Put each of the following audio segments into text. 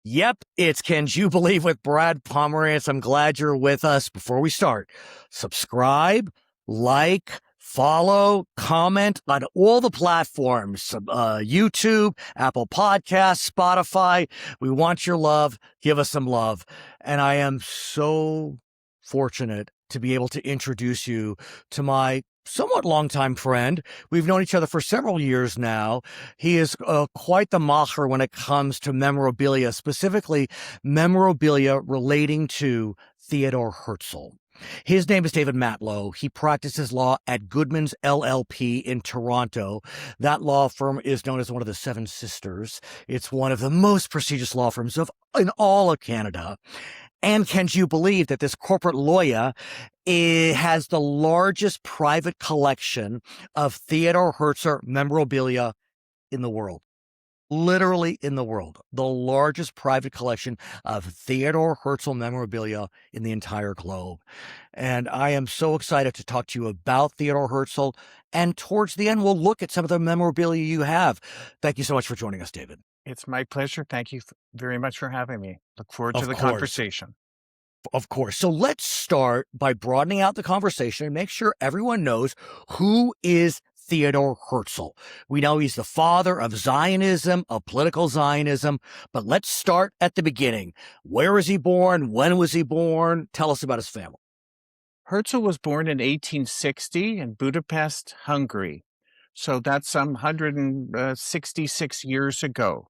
Yep, it's Can You Believe with Brad Pomerance. I'm glad you're with us. Before we start, subscribe, like, follow, comment on all the platforms, YouTube, Apple Podcasts, Spotify. We want your love. Give us some love. And I am so fortunate to be able to introduce you to my somewhat longtime friend. We've known each other for several years now. He is quite the macher when it comes to memorabilia, specifically memorabilia relating to Theodore Herzl. His name is David Matlow. He practices law at Goodman's LLP in Toronto. That law firm is known as one of the Seven Sisters. It's one of the most prestigious law firms in all of Canada. And can you believe that this corporate lawyer has the largest private collection of Theodore Herzl memorabilia in the world? Literally in the world. The largest private collection of Theodore Herzl memorabilia in the entire globe. And I am so excited to talk to you about Theodore Herzl. And towards the end, we'll look at some of the memorabilia you have. Thank you so much for joining us, David. It's my pleasure. Thank you very much for having me. Look forward to the conversation. Of course. So let's start by broadening out the conversation and make sure everyone knows who is Theodore Herzl. We know he's the father of Zionism, of political Zionism, but let's start at the beginning. Where was he born? When was he born? Tell us about his family. Herzl was born in 1860 in Budapest, Hungary. So that's some 166 years ago.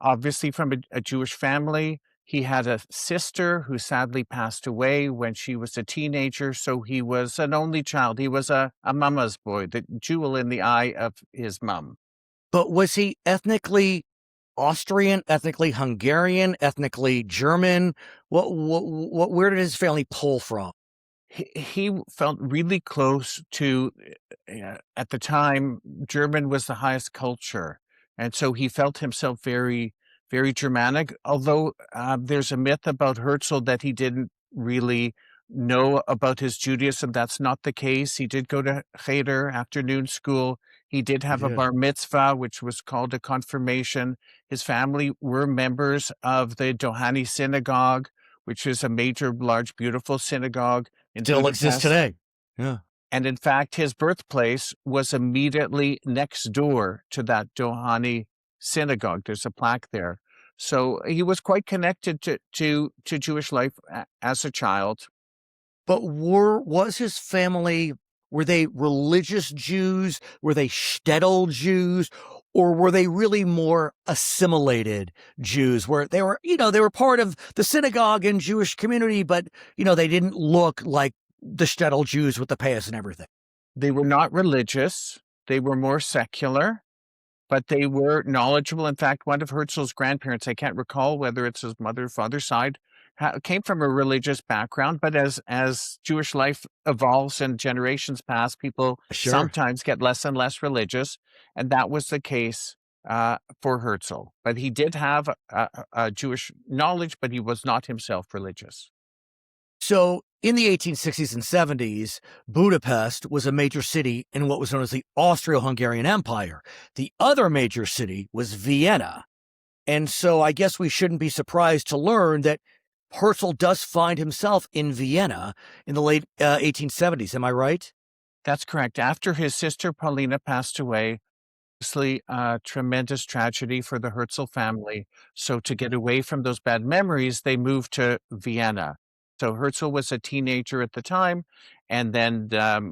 Obviously from a Jewish family. He had a sister who sadly passed away when she was a teenager, so he was an only child. He was a mama's boy, the jewel in the eye of his mom. But was he ethnically Austrian, ethnically Hungarian, ethnically German? Where did his family pull from? He felt really close to, at the time, German was the highest culture. And so he felt himself very, very Germanic, although there's a myth about Herzl that he didn't really know about his Judaism. That's not the case. He did go to Cheder, afternoon school. He did have a bar mitzvah, which was called a confirmation. His family were members of the Dohani synagogue, which is a major, large, beautiful synagogue. Still exists today. Yeah. And in fact, his birthplace was immediately next door to that Dohani synagogue. There's a plaque there. So he was quite connected to Jewish life as a child. But was his family, were they religious Jews? Were they shtetl Jews? Or were they really more assimilated Jews where they were part of the synagogue and Jewish community, but, they didn't look like the shtetl Jews with the payas and everything? They were not religious. They were more secular, but they were knowledgeable. In fact, one of Herzl's grandparents, I can't recall whether it's his mother or father's side, came from a religious background. But as Jewish life evolves and generations pass, people sometimes get less and less religious. And that was the case for Herzl. But he did have a Jewish knowledge, but he was not himself religious. So in the 1860s and 70s, Budapest was a major city in what was known as the Austro-Hungarian Empire. The other major city was Vienna. And so I guess we shouldn't be surprised to learn that Herzl does find himself in Vienna in the late 1870s. Am I right? That's correct. After his sister Paulina passed away, obviously a tremendous tragedy for the Herzl family. So to get away from those bad memories, they moved to Vienna. So Herzl was a teenager at the time. And then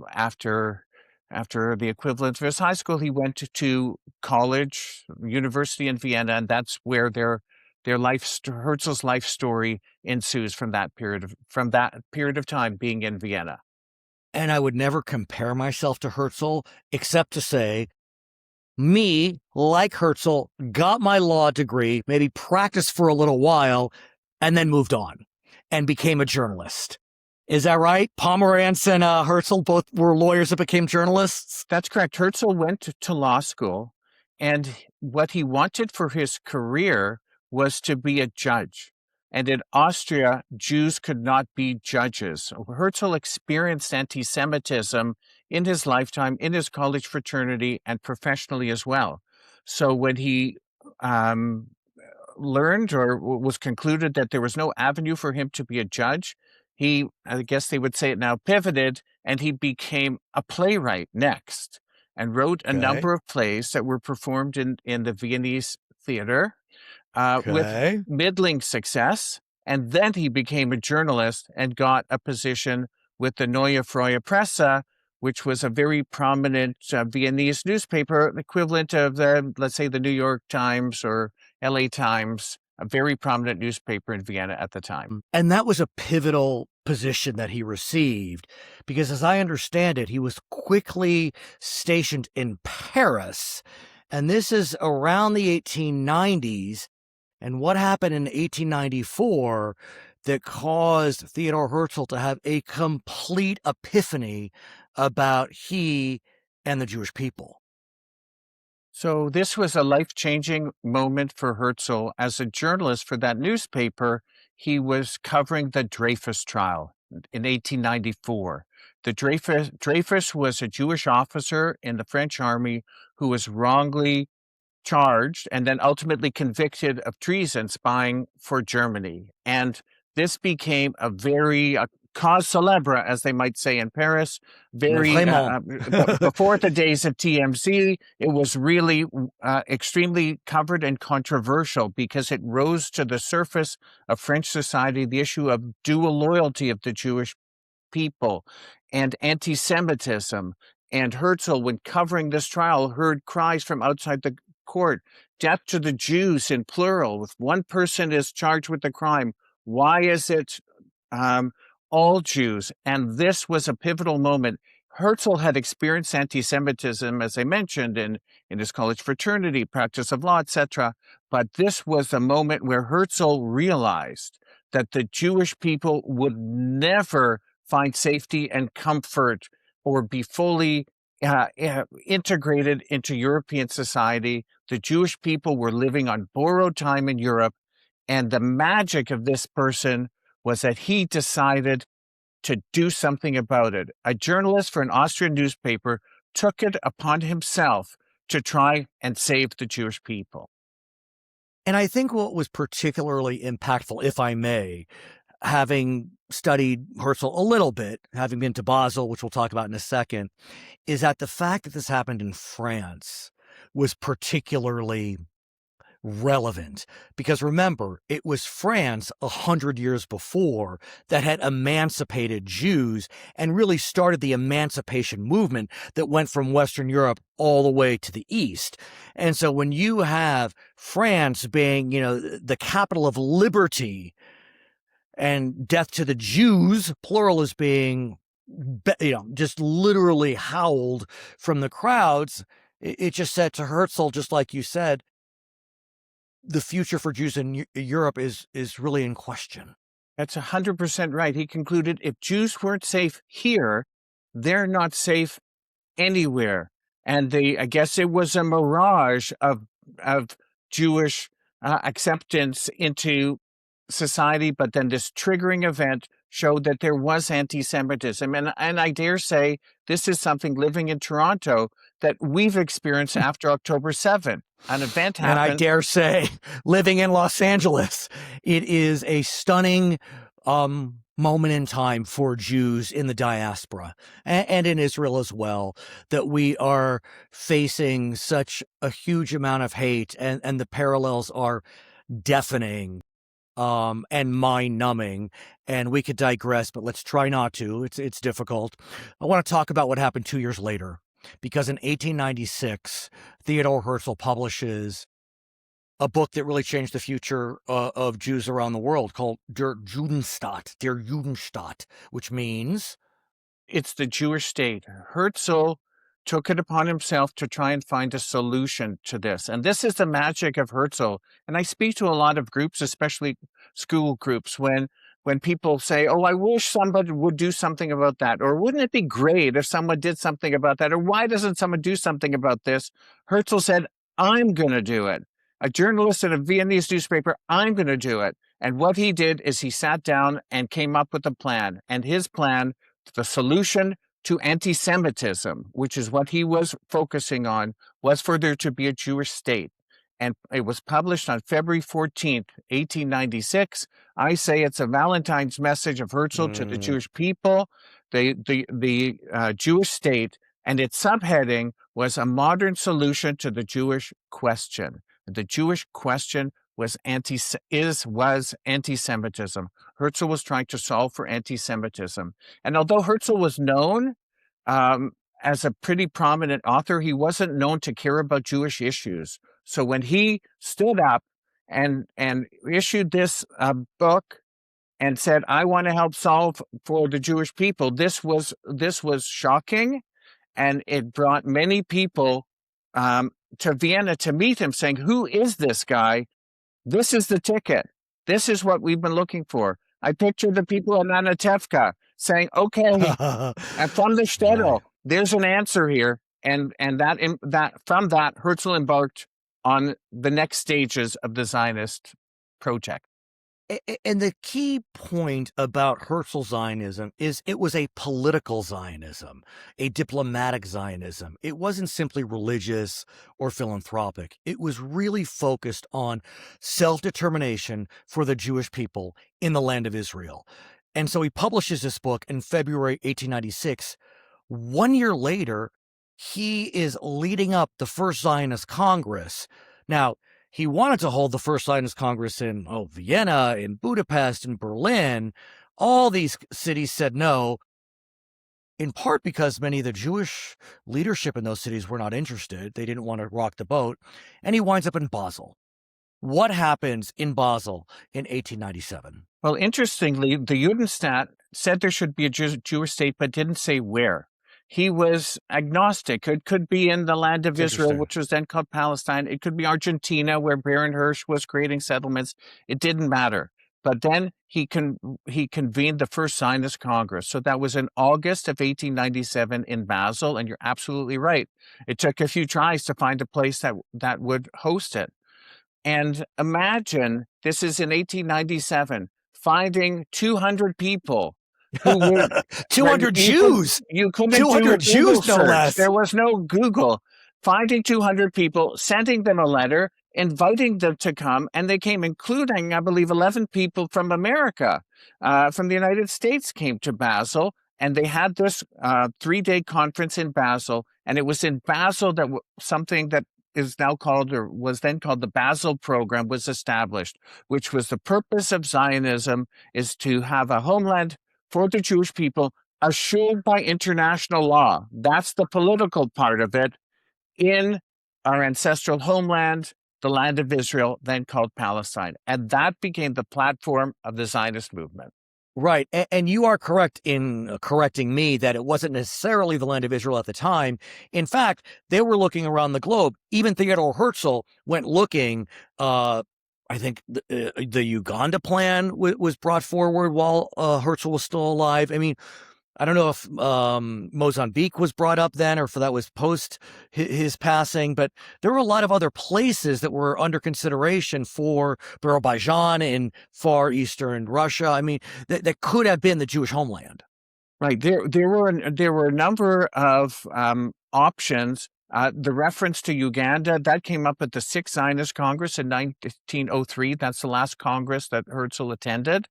after the equivalent of his high school, he went to college, university in Vienna. And that's where Herzl's life story ensues from that period of time being in Vienna. And I would never compare myself to Herzl, except to say, me, like Herzl, got my law degree, maybe practiced for a little while, and then moved on and became a journalist. Is that right? Pomerance and Herzl both were lawyers that became journalists? That's correct. Herzl went to law school, and what he wanted for his career was to be a judge. And in Austria, Jews could not be judges. Herzl experienced anti-Semitism in his lifetime, in his college fraternity, and professionally as well. So when he learned or was concluded that there was no avenue for him to be a judge, he, I guess they would say it now, pivoted, and he became a playwright next and wrote a Okay. number of plays that were performed in the Viennese theater with Okay. middling success. And then he became a journalist and got a position with the Neue Freie Presse, which was a very prominent Viennese newspaper, equivalent of the, let's say, the New York Times or LA Times, a very prominent newspaper in Vienna at the time. And that was a pivotal position that he received because, as I understand it, he was quickly stationed in Paris. And this is around the 1890s. And what happened in 1894 that caused Theodore Herzl to have a complete epiphany about he and the Jewish people? So this was a life-changing moment for Herzl. As a journalist for that newspaper, he was covering the Dreyfus trial in 1894. The Dreyfus was a Jewish officer in the French army who was wrongly charged and then ultimately convicted of treason, spying for Germany. And this became a very cause célèbre, as they might say in Paris. Very before the days of TMZ, it was really extremely covered and controversial because it rose to the surface of French society the issue of dual loyalty of the Jewish people and anti-Semitism. And Herzl, when covering this trial, heard cries from outside the court, "Death to the Jews," in plural. If one person is charged with the crime, why is it all Jews? And this was a pivotal moment. Herzl had experienced anti-Semitism, as I mentioned, in his college fraternity, practice of law, etc. But this was a moment where Herzl realized that the Jewish people would never find safety and comfort or be fully integrated into European society. The Jewish people were living on borrowed time in Europe. And the magic of this person was that he decided to do something about it. A journalist for an Austrian newspaper took it upon himself to try and save the Jewish people. And I think what was particularly impactful, if I may, having studied Herzl a little bit, having been to Basel, which we'll talk about in a second, is that the fact that this happened in France was particularly relevant. Because remember, it was France 100 years before that had emancipated Jews and really started the emancipation movement that went from Western Europe all the way to the East. And so when you have France being, the capital of liberty, and death to the Jews, plural, is being, just literally howled from the crowds, it just said to Herzl, just like you said, the future for Jews in Europe is really in question. That's 100% right. He concluded if Jews weren't safe here, they're not safe anywhere. And I guess it was a mirage of Jewish acceptance into society, but then this triggering event showed that there was anti-Semitism. And I dare say this is something living in Toronto that we've experienced after October 7th. An event happened. And I dare say, living in Los Angeles, it is a stunning moment in time for Jews in the diaspora and in Israel as well, that we are facing such a huge amount of hate, and the parallels are deafening and mind-numbing. And we could digress, but let's try not to. It's difficult. I want to talk about what happened 2 years later, because in 1896, Theodore Herzl publishes a book that really changed the future of Jews around the world, called Der Judenstaat, which means it's the Jewish state. Herzl took it upon himself to try and find a solution to this. And this is the magic of Herzl. And I speak to a lot of groups, especially school groups, when people say, "Oh, I wish somebody would do something about that," or "Wouldn't it be great if someone did something about that," or "Why doesn't someone do something about this?" Herzl said, "I'm going to do it. A journalist in a Viennese newspaper, I'm going to do it." And what he did is he sat down and came up with a plan. And his plan, the solution to anti-Semitism, which is what he was focusing on, was for there to be a Jewish state. and it was published on February 14th, 1896. I say it's a Valentine's message of Herzl to the Jewish people, the Jewish state, and its subheading was a modern solution to the Jewish question. The Jewish question was anti-Semitism. Herzl was trying to solve for anti-Semitism. And although Herzl was known as a pretty prominent author, he wasn't known to care about Jewish issues. So when he stood up and issued this book and said, "I want to help solve for the Jewish people," this was shocking, and it brought many people to Vienna to meet him, saying, "Who is this guy? This is the ticket. This is what we've been looking for." I picture the people in Anatevka saying, "Okay," and from the shtetl, Right. there's an answer here, and from that, Herzl embarked on the next stages of the Zionist project. And the key point about Herzl Zionism is it was a political Zionism, a diplomatic Zionism. It wasn't simply religious or philanthropic. It was really focused on self-determination for the Jewish people in the land of Israel. And so he publishes this book in February 1896. 1 year later, he is leading up the first Zionist Congress. Now, he wanted to hold the first Zionist Congress in Vienna, in Budapest, in Berlin. All these cities said no, in part because many of the Jewish leadership in those cities were not interested. They didn't want to rock the boat. And he winds up in Basel. What happens in Basel in 1897? Well, interestingly, the Judenstaat said there should be a Jewish state, but didn't say where. He was agnostic. It could be in the land of Israel, which was then called Palestine. It could be Argentina, where Baron Hirsch was creating settlements. It didn't matter. But then he convened the first Zionist Congress. So that was in August of 1897 in Basel, and you're absolutely right. It took a few tries to find a place that would host it. And imagine, this is in 1897, finding 200 people who would 200 Jews. You couldn't 200 do a Jews, Google no search. less. There was no Google. Finding 200 people, sending them a letter, inviting them to come, and they came, including, I believe, 11 people from America, from the United States, came to Basel, and they had this 3-day conference in Basel, and it was in Basel that something that is now called, or was then called, the Basel Program was established, which was the purpose of Zionism, is to have a homeland for the Jewish people assured by international law. That's the political part of it, in our ancestral homeland, the land of Israel, then called Palestine. And that became the platform of the Zionist movement. Right. And you are correct in correcting me that it wasn't necessarily the land of Israel at the time. In fact, they were looking around the globe. Even Theodore Herzl went looking. I think the Uganda Plan was brought forward while Herzl was still alive. I mean, I don't know if Mozambique was brought up then or if that was post his passing, but there were a lot of other places that were under consideration for Azerbaijan in far eastern Russia. I mean, that could have been the Jewish homeland. Right. There were a number of options. The reference to Uganda, that came up at the Sixth Zionist Congress in 1903. That's the last Congress that Herzl attended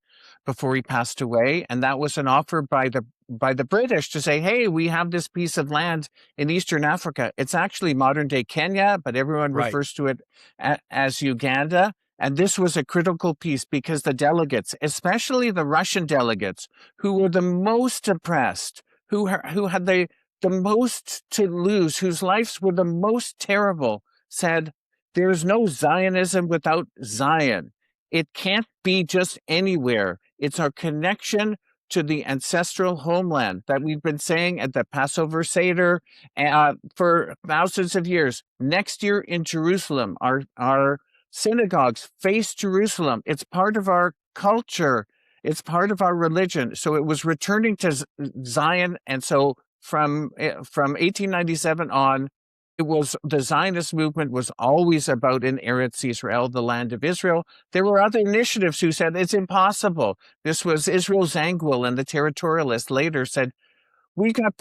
before he passed away. And that was an offer by the British to say, hey, we have this piece of land in Eastern Africa. It's actually modern-day Kenya, but everyone refers to it as Uganda. And this was a critical piece because the delegates, especially the Russian delegates, who were the most oppressed, who had the most to lose, whose lives were the most terrible, said, there's no Zionism without Zion. It can't be just anywhere. It's our connection to the ancestral homeland that we've been saying at the Passover Seder for thousands of years. Next year in Jerusalem, our synagogues face Jerusalem. It's part of our culture. It's part of our religion. So it was returning to Zion. And so from 1897 on, it was the Zionist movement was always about in Eretz Yisrael, the land of Israel. There were other initiatives who said it's impossible. This was Israel Zangwill and the territorialists later said, we've got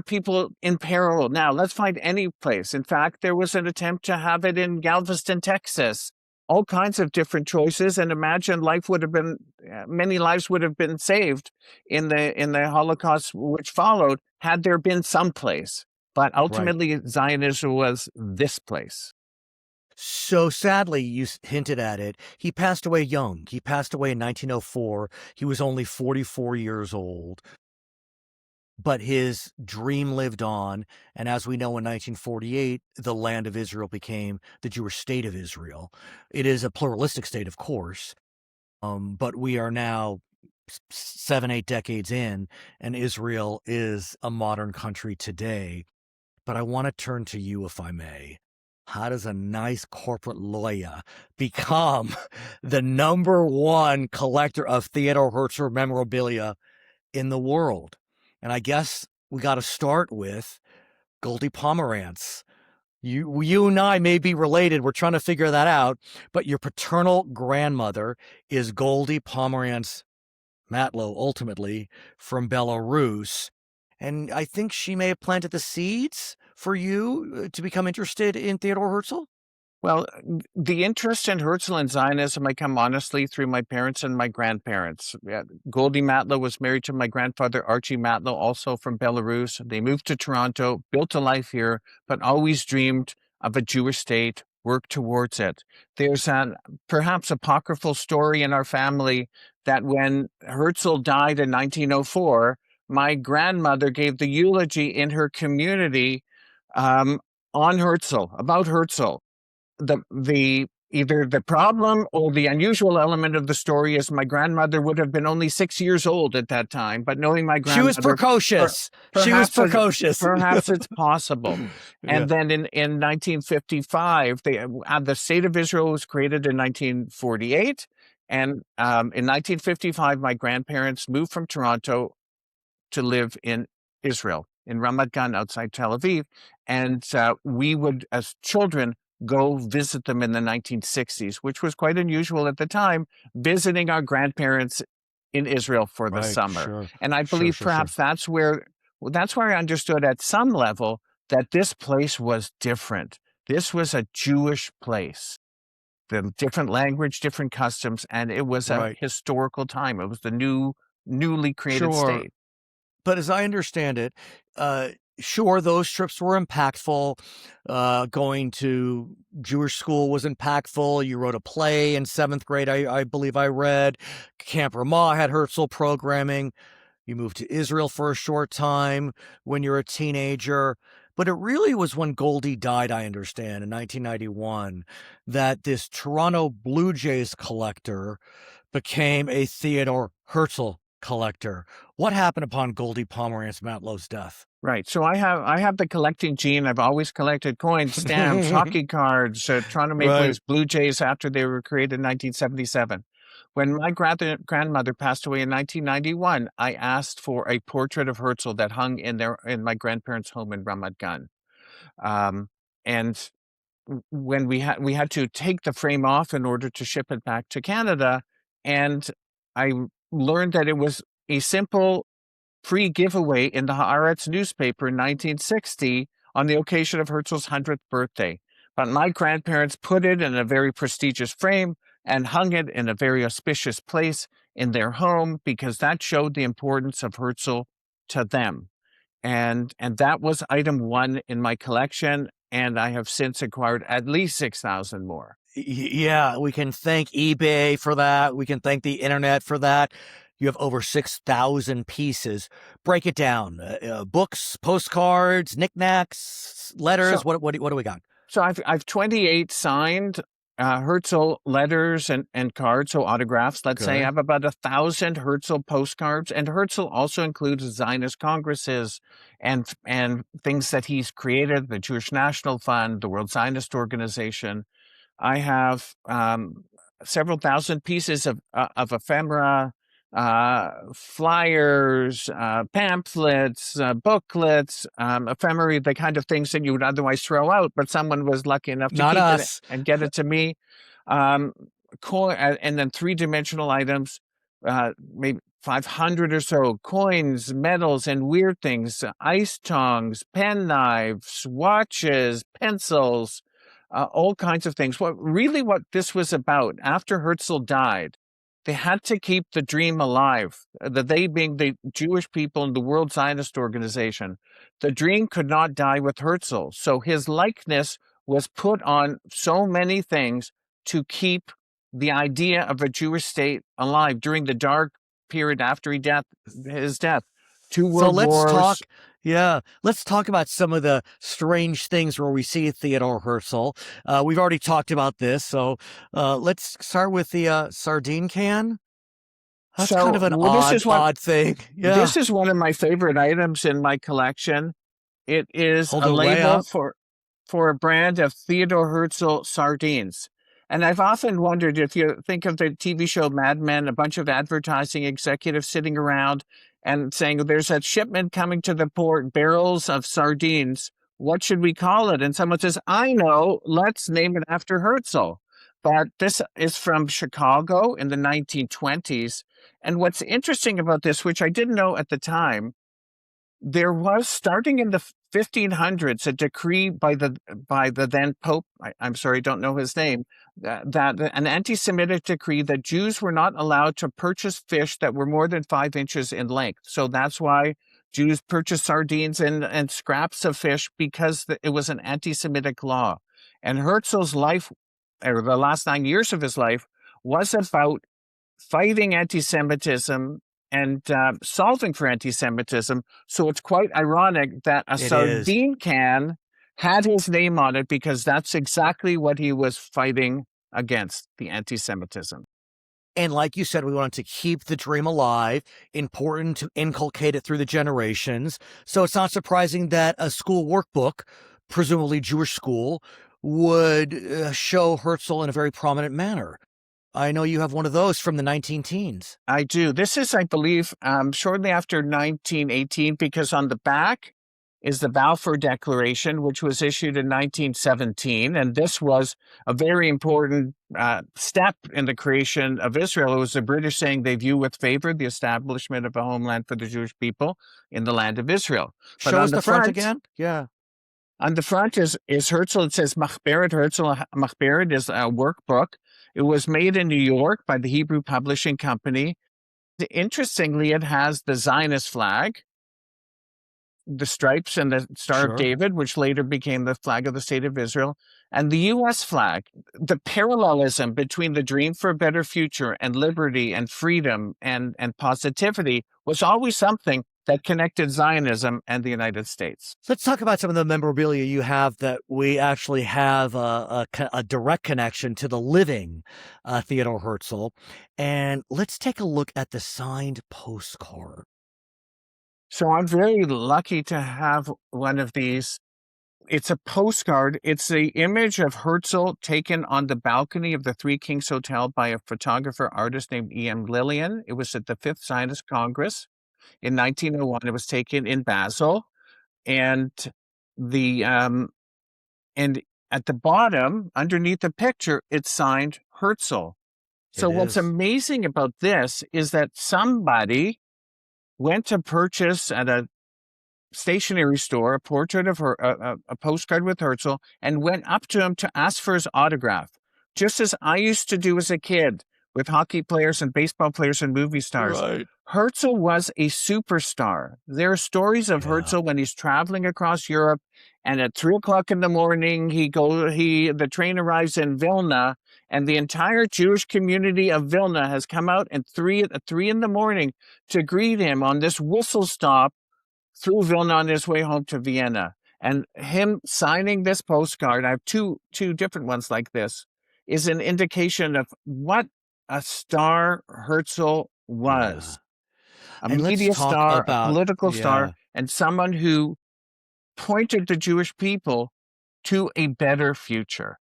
people in parallel now. Let's find any place. In fact, there was an attempt to have it in Galveston, Texas. All kinds of different choices, and imagine life would have been many lives would have been saved in the Holocaust which followed had there been some place. But ultimately, Zionism was this place. So sadly, you hinted at it. He passed away young. He passed away in 1904. He was only 44 years old. But his dream lived on. And as we know, in 1948, the land of Israel became the Jewish state of Israel. It is a pluralistic state, of course. But we are now 7-8 decades in, and Israel is a modern country today. But I want to turn to you, if I may. How does a nice corporate lawyer become the #1 collector of Theodore Herzl memorabilia in the world? And I guess we got to start with Goldie Pomerance. You and I may be related. We're trying to figure that out. But your paternal grandmother is Goldie Pomerance Matlow, ultimately from Belarus. And I think she may have planted the seeds for you to become interested in Theodore Herzl? Well, the interest in Herzl and Zionism I come honestly through my parents and my grandparents. Goldie Matlow was married to my grandfather, Archie Matlow, also from Belarus. They moved to Toronto, built a life here, but always dreamed of a Jewish state, worked towards it. There's an perhaps apocryphal story in our family that when Herzl died in 1904, my grandmother gave the eulogy in her community on Herzl, about Herzl. Either the problem or the unusual element of the story is my grandmother would have been only 6 years old at that time, but knowing my grandmother, she was precocious. Perhaps it's possible. And then in 1955, the state of Israel was created in 1948, and in 1955, my grandparents moved from Toronto to live in Israel, in Ramat Gan, outside Tel Aviv, and we would, as children, go visit them in the 1960s, which was quite unusual at the time, visiting our grandparents in Israel for the summer. Sure, and I believe perhaps that's where I understood at some level that this place was different. This was a Jewish place. The different language, different customs, and it was a historical time. It was the newly created state. But as I understand it, sure, those trips were impactful. Going to Jewish school was impactful. You wrote a play in 7th grade, I believe I read. Camp Ramah had Herzl programming. You moved to Israel for a short time when you were a teenager. But it really was when Goldie died, I understand, in 1991, that this Toronto Blue Jays collector became a Theodore Herzl collector. What happened upon Goldie Pomerance Matlow's death? Right. So I have the collecting gene. I've always collected coins, stamps, hockey cards, Toronto Maple Leafs, Blue Jays after they were created in 1977. When my grandmother passed away in 1991, I asked for a portrait of Herzl that hung in my grandparents' home in Ramat Gan. And when we had to take the frame off in order to ship it back to Canada, and I learned that it was a simple free giveaway in the Haaretz newspaper in 1960 on the occasion of Herzl's 100th birthday. But my grandparents put it in a very prestigious frame and hung it in a very auspicious place in their home because that showed the importance of Herzl to them. And that was item 1 in my collection, and I have since acquired at least 6,000 more. Yeah, we can thank eBay for that. We can thank the internet for that. You have over 6,000 pieces. Break it down. Books, postcards, knickknacks, letters. What do we got? So I've 28 signed Herzl letters and cards, so autographs. Let's say I have about 1,000 Herzl postcards, and Herzl also includes Zionist Congresses and things that he's created: the Jewish National Fund, the World Zionist Organization. I have several thousand pieces of ephemera, flyers, pamphlets, booklets, ephemera, the kind of things that you would otherwise throw out, but someone was lucky enough to keep it and get it to me. And then 3-dimensional items, maybe 500 or so coins, medals, and weird things, ice tongs, pen knives, watches, pencils, all kinds of things. What this was about, after Herzl died, they had to keep the dream alive, they being the Jewish people and the World Zionist Organization. The dream could not die with Herzl. So his likeness was put on so many things to keep the idea of a Jewish state alive during the dark period after his death. Two So world wars. let's talk about some of the strange things where we see Theodore Herzl. We've already talked about this, so let's start with the sardine can. That's kind of an odd thing. Yeah. This is one of my favorite items in my collection. It is Hold a it way label up. for a brand of Theodore Herzl sardines. And I've often wondered, if you think of the TV show Mad Men, a bunch of advertising executives sitting around and saying, there's a shipment coming to the port, barrels of sardines. What should we call it? And someone says, I know, let's name it after Herzl. But this is from Chicago in the 1920s. And what's interesting about this, which I didn't know at the time, there was, starting in the 1500s, a decree by the then Pope, I'm sorry, I don't know his name, that an anti-Semitic decree that Jews were not allowed to purchase fish that were more than 5 inches in length. So that's why Jews purchased sardines and scraps of fish, because it was an anti-Semitic law. And Herzl's life, or the last 9 years of his life, was about fighting anti-Semitism and solving for anti-Semitism. So it's quite ironic that a sardine can had his name on it, because that's exactly what he was fighting against, the anti-Semitism. And like you said, we wanted to keep the dream alive, important to inculcate it through the generations. So it's not surprising that a school workbook, presumably Jewish school, would show Herzl in a very prominent manner. I know you have one of those from the 19-teens. I do. This is, I believe, shortly after 1918, because on the back is the Balfour Declaration, which was issued in 1917. And this was a very important step in the creation of Israel. It was the British saying they view with favor the establishment of a homeland for the Jewish people in the land of Israel. But show us the front again. Yeah. On the front is Herzl. It says Machberet Herzl. Machberet is a workbook. It was made in New York by the Hebrew Publishing Company. Interestingly, it has the Zionist flag, the stripes and the Star of David, which later became the flag of the State of Israel, and the U.S. flag. The parallelism between the dream for a better future and liberty and freedom and positivity was always something that connected Zionism and the United States. Let's talk about some of the memorabilia you have that we actually have a direct connection to the living Theodore Herzl. And let's take a look at the signed postcard. So I'm very lucky to have one of these. It's a postcard. It's the image of Herzl taken on the balcony of the Three Kings Hotel by a photographer artist named E.M. Lillian. It was at the Fifth Zionist Congress in 1901. It was taken in Basel, and and at the bottom, underneath the picture, it's signed Herzl. So what's amazing about this is that somebody went to purchase at a stationery store a portrait of her, a postcard with Herzl, and went up to him to ask for his autograph, just as I used to do as a kid with hockey players and baseball players and movie stars. Right. Herzl was a superstar. There are stories of Herzl when he's traveling across Europe, and at 3 o'clock in the morning, the train arrives in Vilna, and the entire Jewish community of Vilna has come out at 3 in the morning to greet him on this whistle stop through Vilna on his way home to Vienna. And him signing this postcard, I have two different ones like this, is an indication of what a star Herzl was. A media star, a political star, and someone who pointed the Jewish people to a better future.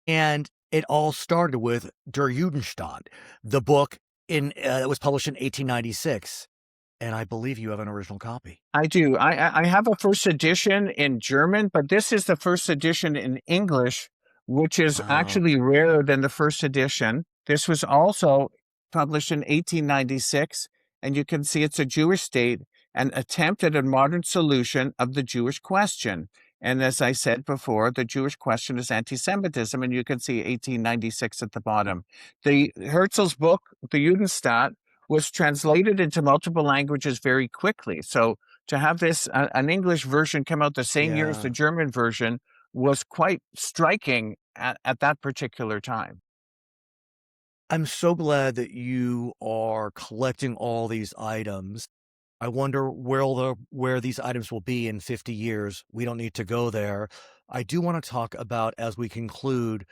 And it all started with Der Judenstaat, the book that was published in 1896. And I believe you have an original copy. I do. I have a first edition in German, but this is the first edition in English, which is actually rarer than the first edition. This was also published in 1896, and you can see it's a Jewish state, an attempt at a modern solution of the Jewish question. And as I said before, the Jewish question is anti-Semitism, and you can see 1896 at the bottom. Herzl's book, The Judenstaat, was translated into multiple languages very quickly. So to have this, an English version come out the same year as the German version was quite striking at that particular time. I'm so glad that you are collecting all these items. I wonder where these items will be in 50 years. We don't need to go there. I do want to talk about, as we conclude,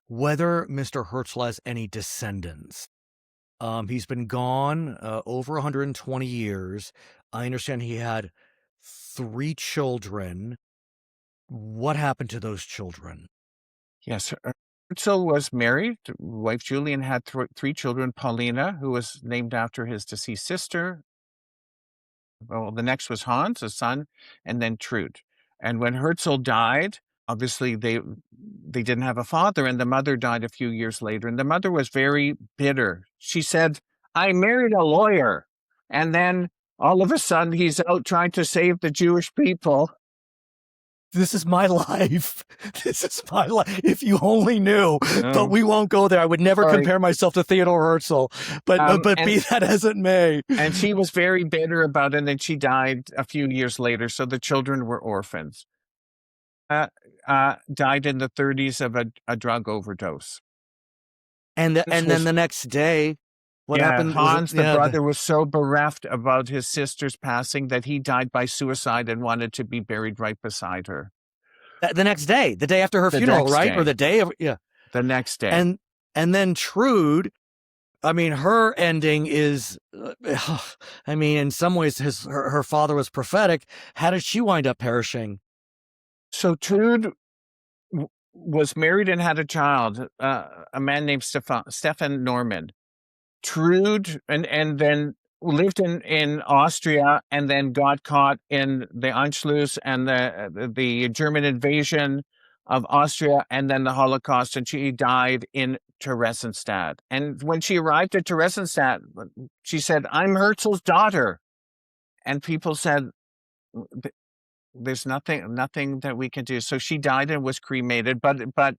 whether Mr. Herzl has any descendants. He's been gone over 120 years. I understand he had 3 children. What happened to those children? Yes, Herzl was married. Wife Julian had 3 children. Paulina, who was named after his deceased sister. Well, the next was Hans, a son, and then Trude. And when Herzl died, obviously they didn't have a father, and the mother died a few years later. And the mother was very bitter. She said, "I married a lawyer, and then all of a sudden he's out trying to save the Jewish people." This is my life. This is my life. If you only knew, but we won't go there. I would never compare myself to Theodore Herzl, but be that as it may. And she was very bitter about it, and then she died a few years later. So the children were orphans. Died in the 30s of a drug overdose. And then the next day, what happened? Hans, the brother, was so bereft about his sister's passing that he died by suicide and wanted to be buried right beside her. The next day, the day after her funeral, right? Or the day of, the next day. And then Trude, I mean, her ending is, I mean, in some ways, her father was prophetic. How did she wind up perishing? So Trude was married and had a child, a man named Stefan Norman. Trude and then lived in Austria, and then got caught in the Anschluss and the German invasion of Austria, and then the Holocaust, and she died in Theresienstadt. And when she arrived at Theresienstadt, she said, "I'm Herzl's daughter." And people said, "There's nothing that we can do." So she died and was cremated, but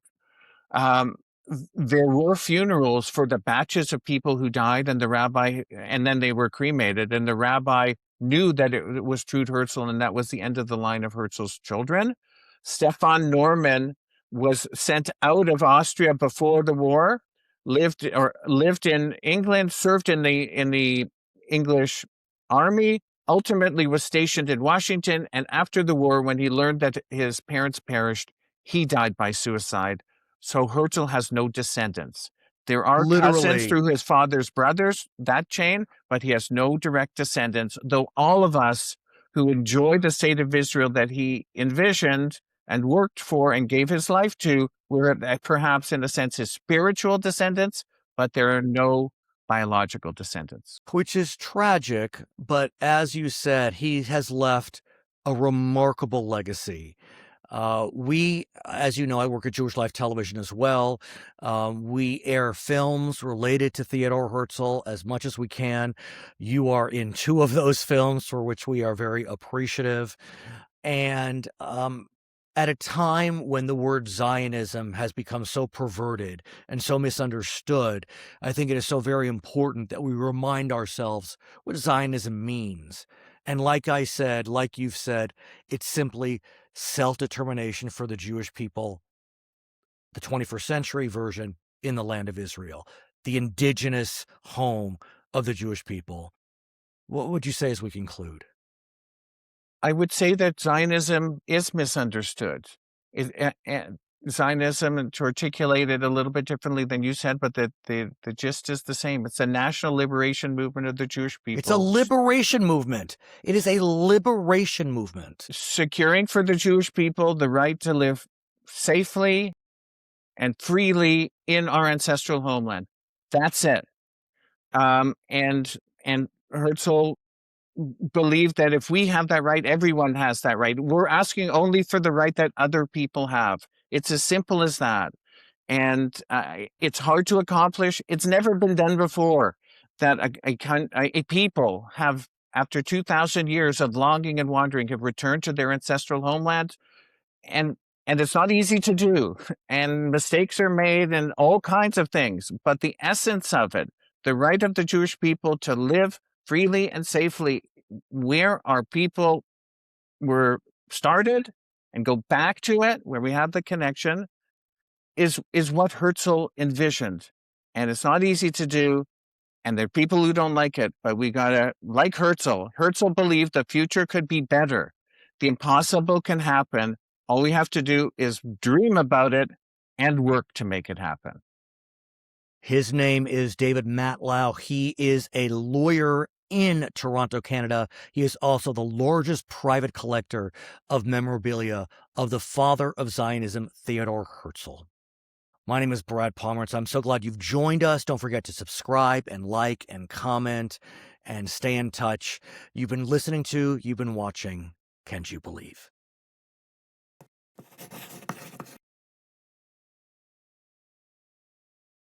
there were funerals for the batches of people who died, and the rabbi, and then they were cremated, and the rabbi knew that it was Trude Herzl, and that was the end of the line of Herzl's children. Stefan Norman was sent out of Austria before the war, lived in England, served in the English army, ultimately was stationed in Washington, and after the war, when he learned that his parents perished, he died by suicide. So Herzl has no descendants. There are cousins through his father's brothers, that chain, but he has no direct descendants, though all of us who enjoy the state of Israel that he envisioned and worked for and gave his life to were perhaps, in a sense, his spiritual descendants, but there are no biological descendants. Which is tragic, but as you said, he has left a remarkable legacy. We, as you know, I work at Jewish Life Television as well. We air films related to Theodore Herzl as much as we can. You are in 2 of those films, for which we are very appreciative. And at a time when the word Zionism has become so perverted and so misunderstood, I think it is so very important that we remind ourselves what Zionism means. And like I said, like you've said, it's simply self-determination for the Jewish people, the 21st century version, in the land of Israel, the indigenous home of the Jewish people. What would you say as we conclude? I would say that Zionism is misunderstood. Zionism, and to articulate it a little bit differently than you said, but the gist is the same. It's a national liberation movement of the Jewish people. It's a liberation movement. It is a liberation movement. Securing for the Jewish people the right to live safely and freely in our ancestral homeland. That's it. And Herzl believed that if we have that right, everyone has that right. We're asking only for the right that other people have. It's as simple as that. And it's hard to accomplish. It's never been done before that a people have, after 2,000 years of longing and wandering, have returned to their ancestral homeland. And it's not easy to do. And mistakes are made and all kinds of things. But the essence of it, the right of the Jewish people to live freely and safely where our people were started and go back to it, where we have the connection, is what Herzl envisioned. And it's not easy to do. And there are people who don't like it, but we gotta, like Herzl. Herzl believed the future could be better. The impossible can happen. All we have to do is dream about it and work to make it happen. His name is David Matlow. He is a lawyer in Toronto, Canada. He is also the largest private collector of memorabilia of the father of Zionism, Theodore Herzl. My name is Brad Pomerance. I'm so glad you've joined us. Don't forget to subscribe and like and comment and stay in touch. You've been listening to, you've been watching Can't You Believe?